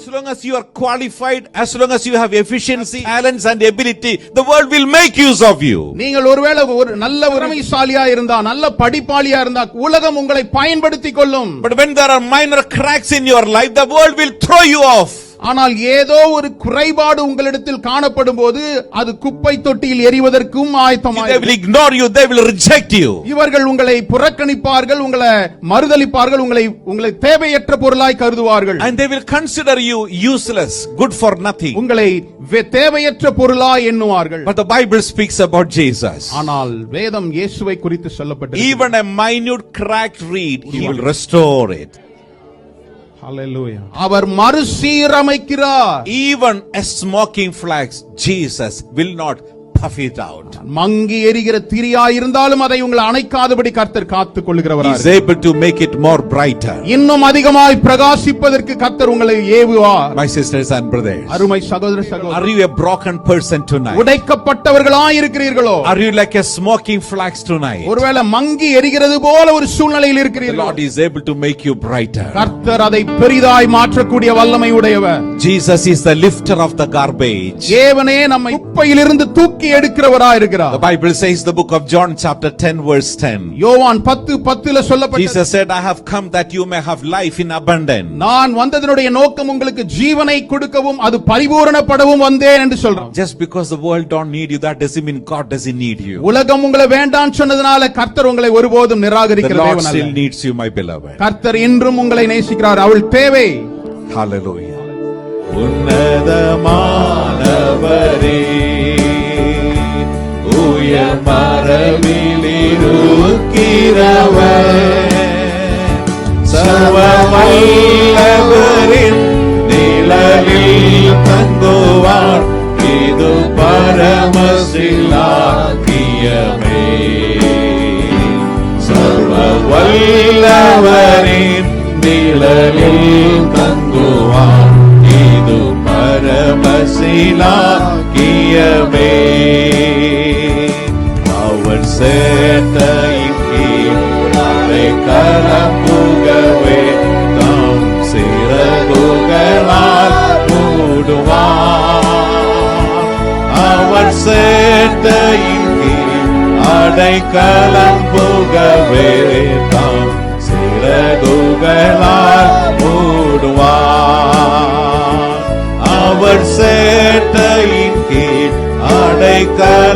As long as you are qualified, as long as you have efficiency, talents and ability, the world will make use of you. நீங்கள் ஒருவேளை ஒரு நல்ல திறமைசாலியா இருந்தா, நல்ல படிப்பாளியா இருந்தா, உலகம் உங்களை பயன்படுத்திக் கொள்ளும். But when there are minor cracks in your life, the world will throw you off. ஆனால் ஏதோ ஒரு குறைபாடு உங்களிடத்தில் காணப்படும் போது அது குப்பை தொட்டியில் எறிவதற்கும் ஆயத்தமாய். They will ignore you, they will reject you. இவர்கள் உங்களை புறக்கணிப்பார்கள், உங்களை மறுதலிப்பார்கள், உங்களை தேவையற்ற பொருளாய் கருதுவார்கள். And they will consider you useless, good for nothing. உங்களை தேவையற்ற பொருளாய் எண்ணுவார்கள். But the Bible speaks about Jesus. ஆனால் வேதம் இயேசுவை குறித்து சொல்லப்பட்டது. Even a minute cracked reed, he will restore it. Hallelujah. Our மறுசீரமைக்கிறார். Even a smoking flax, Jesus will not puff it out. மங்கி எரிகிற திரியாய் இருந்தாலும் அதை உங்களை அணைக்காதபடி கர்த்தர் காத்துக் கொள்கிறவராய். He is able to make it more brighter. இன்னும் அதிகமாய் பிரகாசிப்பதற்கு கர்த்தர் உங்களை ஏவுவார். My sisters and brothers, அருமை சகோதர சகோதரி, are you a broken person tonight? உடைக்கப்பட்டவர்களாய் இருக்கிறீர்களோ? Are you like a smoking flax tonight? ஒருவேளை மங்கி எரிகிறது போல ஒரு சூழ்நிலையில் The இருக்கிறீர்களோ? Lord is able to make you brighter. கர்த்தர் அதை பெரிதாய் மாற்றக்கூடிய வல்லமை உடையவர். Jesus is the lifter of the garbage. தேவனே நம்மை குப்பையிலிருந்து தூக்கி எடுக்கிறவராய் இருக்கிறார். The Bible says, the book of John chapter 10 verse 10. யோவான் 10:10 சொல்லப்பட்டது. Jesus said, I have come that you may have life in abundance. நான் வந்ததனுடைய நோக்கம் உங்களுக்கு ஜீவனை கொடுக்கவும் அது பரிபூரணப்படவும் வந்தேன் என்று சொல்றார். Just because the world don't need you, that doesn't mean God doesn't need you. உலகம் உங்களை வேண்டாம் சொன்னதனால கர்த்தர் உங்களை ஒருபோதும் நிராகரிக்கிற The Lord தேவன் still அல்ல. needs you, my beloved. கர்த்தர் இன்றும் உங்களை நேசிக்கிறார். அவள் தேவை. Hallelujah. உன்னதமானவரே, உயர் மரபிலிருக்கிறவர், சர்வ வல்லவரின் நிழலில் தங்குவார், இது பரமசிலாக்கியமே. சர்வ வல்லவரின் நிழலில் தங்குவார், இது பரமசிலாக்கியமே. அவர் சேட்டையின் கீழ் கலப்புகவே, தாம் சிறகுகளால் மூடுவார். அவர் சேட்டையின் கீழ் அடைக்கலம் புகவே, தாம் சிறகுகளால் மூடுவார். அவர் சேட்டையின் கீழ் அடைக்கலம்